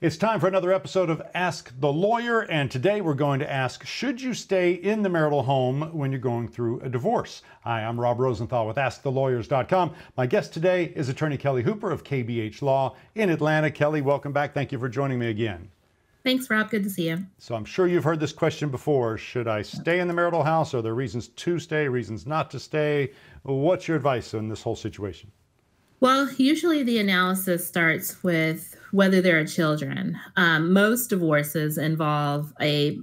It's time for another episode of Ask the Lawyer, and today we're going to ask, should you stay in the marital home when you're going through a divorce? Hi, I'm Rob Rosenthal with AskTheLawyers.com. My guest today is attorney Kelli Hooper of KBH Law in Atlanta. Kelli, welcome back. Thank you for joining me again. Thanks, Rob. Good to see you. So I'm sure you've heard this question before. Should I stay in the marital house? Are there reasons to stay, reasons not to stay? What's your advice on this whole situation? Well, usually the analysis starts with whether there are children. Most divorces involve a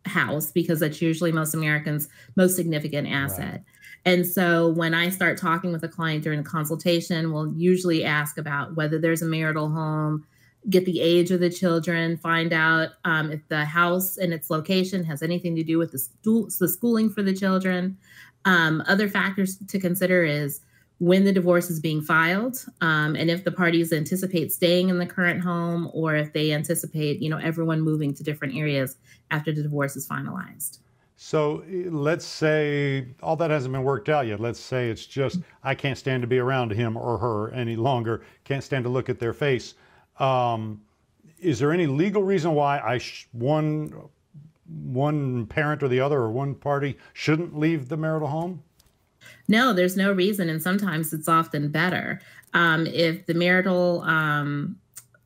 house because that's usually most Americans' most significant asset. Right. And so when I start talking with a client during the consultation, we'll usually ask about whether there's a marital home, get the age of the children, find out if the house and its location has anything to do with the schooling for the children. Other factors to consider is when the divorce is being filed, and if the parties anticipate staying in the current home, or if they anticipate, everyone moving to different areas after the divorce is finalized. So let's say all that hasn't been worked out yet. Let's say it's just, I can't stand to be around him or her any longer, can't stand to look at their face. Is there any legal reason why one parent or the other or one party shouldn't leave the marital home? No, there's no reason, and sometimes it's often better. If the marital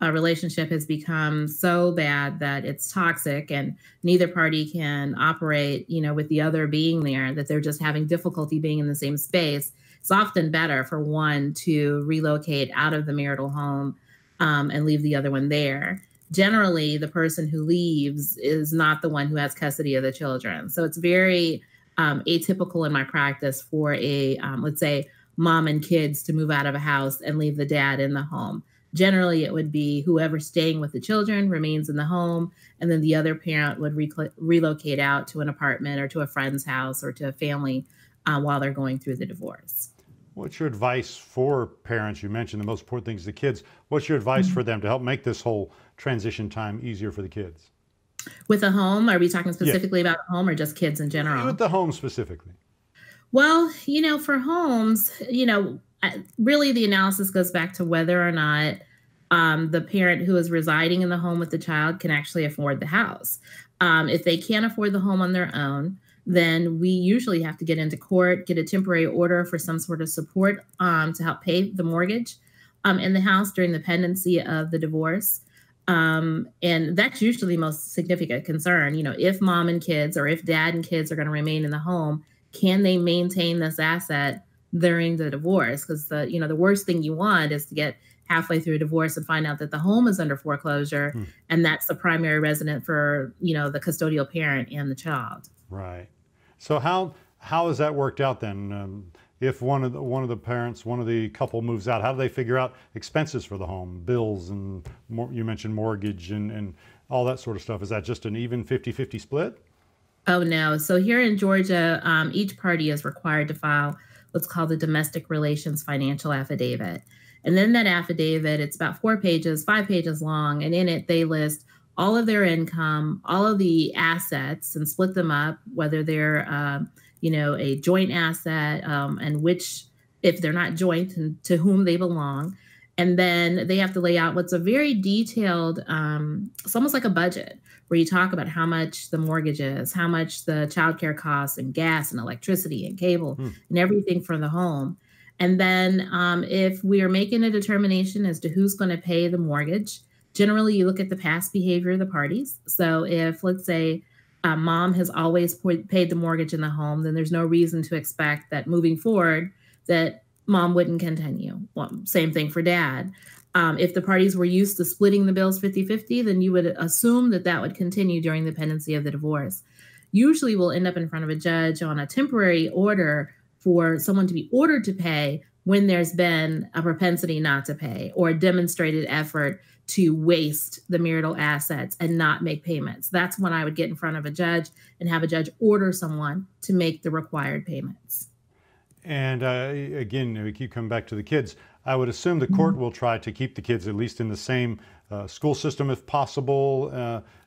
relationship has become so bad that it's toxic and neither party can operate, with the other being there, that they're just having difficulty being in the same space, it's often better for one to relocate out of the marital home and leave the other one there. Generally, the person who leaves is not the one who has custody of the children. So it's very atypical in my practice for a, let's say, mom and kids to move out of a house and leave the dad in the home. Generally, it would be whoever's staying with the children remains in the home, and then the other parent would relocate out to an apartment or to a friend's house or to a family while they're going through the divorce. What's your advice for parents? You mentioned the most important thing is the kids. What's your advice for them to help make this whole transition time easier for the kids? With a home, are we talking specifically about a home or just kids in general? With the home specifically. Well, for homes, really the analysis goes back to whether or not the parent who is residing in the home with the child can actually afford the house. If they can't afford the home on their own, then we usually have to get into court, get a temporary order for some sort of support to help pay the mortgage in the house during the pendency of the divorce. And that's usually the most significant concern. If mom and kids or if dad and kids are going to remain in the home, can they maintain this asset during the divorce? Because the worst thing you want is to get halfway through a divorce and find out that the home is under foreclosure and that's the primary resident for, the custodial parent and the child. Right. So how has that worked out then? If one of the parents, one of the couple moves out, how do they figure out expenses for the home, bills, and you mentioned mortgage and all that sort of stuff? Is that just an even 50-50 split? Oh, no. So here in Georgia, each party is required to file what's called the domestic relations financial affidavit. And then that affidavit, it's about 5 pages long. And in it, they list all of their income, all of the assets, and split them up, whether they're a joint asset and which, if they're not joint, and to whom they belong. And then they have to lay out what's a very detailed, it's almost like a budget, where you talk about how much the mortgage is, how much the childcare costs, and gas and electricity and cable and everything for the home. And then if we are making a determination as to who's going to pay the mortgage, generally you look at the past behavior of the parties. So if, let's say, mom has always paid the mortgage in the home, then there's no reason to expect that moving forward that mom wouldn't continue. Well, same thing for dad. If the parties were used to splitting the bills 50-50, then you would assume that that would continue during the pendency of the divorce. Usually we'll end up in front of a judge on a temporary order for someone to be ordered to pay when there's been a propensity not to pay or a demonstrated effort to waste the marital assets and not make payments. That's when I would get in front of a judge and have a judge order someone to make the required payments. And again, we keep coming back to the kids. I would assume the court will try to keep the kids at least in the same school system if possible.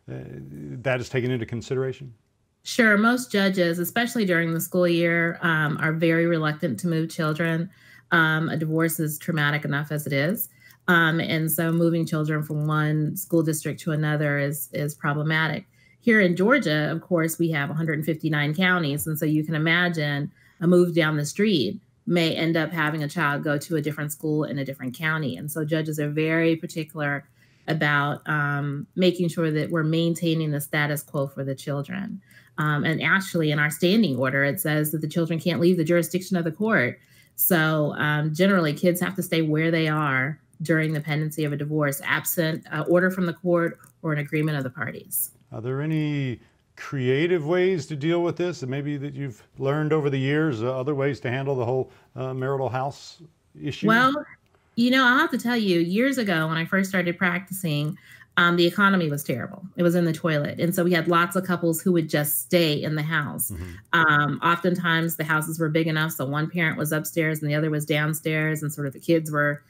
That is taken into consideration? Sure. Most judges, especially during the school year, are very reluctant to move children. A divorce is traumatic enough as it is. And so moving children from one school district to another is problematic. Here in Georgia, of course, we have 159 counties. And so you can imagine a move down the street may end up having a child go to a different school in a different county. And so judges are very particular about making sure that we're maintaining the status quo for the children. And actually, in our standing order, it says that the children can't leave the jurisdiction of the court. So generally, kids have to stay where they are during the pendency of a divorce, absent order from the court or an agreement of the parties. Are there any creative ways to deal with this, and maybe that you've learned over the years, other ways to handle the whole marital house issue? Well, I'll have to tell you, years ago when I first started practicing, the economy was terrible. It was in the toilet. And so we had lots of couples who would just stay in the house. Oftentimes the houses were big enough so one parent was upstairs and the other was downstairs, and sort of the kids were,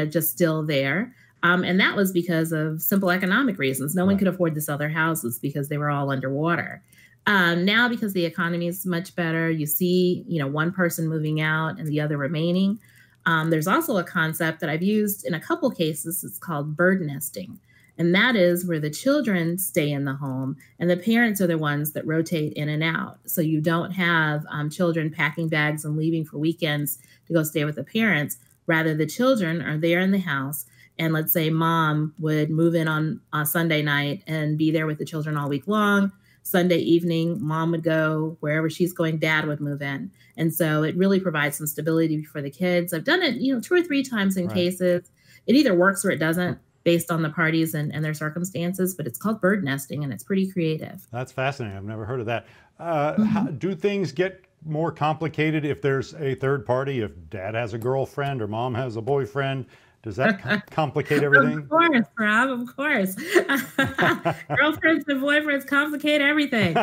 just still there. And that was because of simple economic reasons. No one could afford to sell their houses because they were all underwater. Now, because the economy is much better, you see, one person moving out and the other remaining. There's also a concept that I've used in a couple cases. It's called bird nesting. And that is where the children stay in the home and the parents are the ones that rotate in and out. So you don't have children packing bags and leaving for weekends to go stay with the parents. Rather, the children are there in the house. And let's say mom would move in on Sunday night and be there with the children all week long. Sunday evening, mom would go wherever she's going, dad would move in. And so it really provides some stability for the kids. I've done it, 2 or 3 times in cases. It either works or it doesn't based on the parties and their circumstances, but it's called bird nesting and it's pretty creative. That's fascinating. I've never heard of that. How, do things get more complicated if there's a third party, if dad has a girlfriend or mom has a boyfriend? Does that complicate everything? Of course, Rob, of course. Girlfriends and boyfriends complicate everything.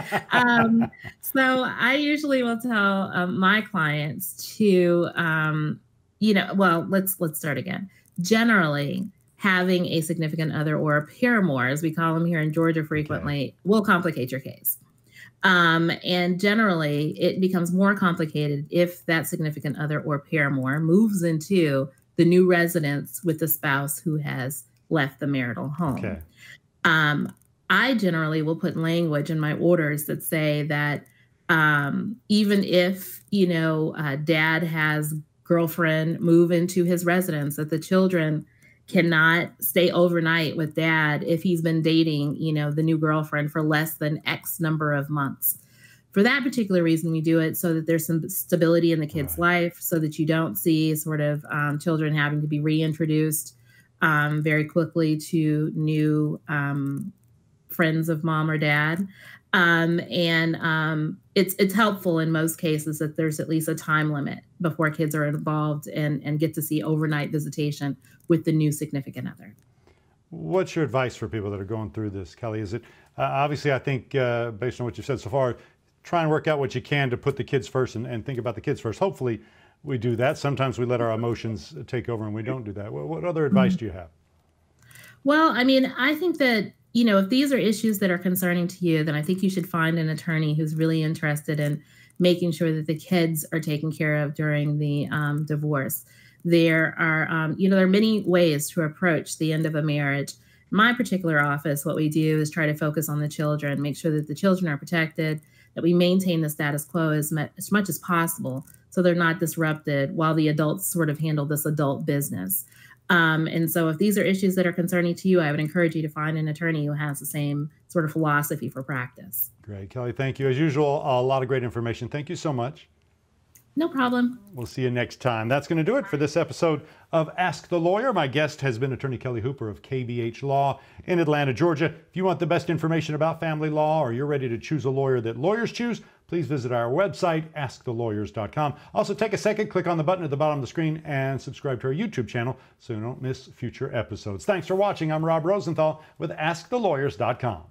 So I usually will tell my clients to, let's start again. Generally, having a significant other or a paramour, as we call them here in Georgia frequently, will complicate your case. And generally, it becomes more complicated if that significant other or paramour moves into the new residence with the spouse who has left the marital home. I generally will put language in my orders that say that even if, dad has girlfriend move into his residence, that the children cannot stay overnight with dad if he's been dating, the new girlfriend for less than X number of months. For that particular reason, we do it so that there's some stability in the kid's life, so that you don't see sort of children having to be reintroduced very quickly to new friends of mom or dad. It's helpful in most cases that there's at least a time limit before kids are involved and get to see overnight visitation with the new significant other. What's your advice for people that are going through this, Kelli? Is it obviously, I think based on what you've said so far, try and work out what you can to put the kids first and think about the kids first. Hopefully we do that. Sometimes we let our emotions take over and we don't do that. What other advice do you have? Well, I think that, if these are issues that are concerning to you, then I think you should find an attorney who's really interested in making sure that the kids are taken care of during the divorce. There are, there are many ways to approach the end of a marriage. My particular office, what we do is try to focus on the children, make sure that the children are protected, that we maintain the status quo as much as possible so they're not disrupted while the adults sort of handle this adult business. And so if these are issues that are concerning to you, I would encourage you to find an attorney who has the same sort of philosophy for practice. Great, Kelli, thank you. As usual, a lot of great information. Thank you so much. No problem. We'll see you next time. That's going to do it for this episode of Ask the Lawyer. My guest has been attorney Kelli Hooper of KBH Law in Atlanta, Georgia. If you want the best information about family law or you're ready to choose a lawyer that lawyers choose, please visit our website, askthelawyers.com. Also, take a second, click on the button at the bottom of the screen and subscribe to our YouTube channel so you don't miss future episodes. Thanks for watching. I'm Rob Rosenthal with AskTheLawyers.com.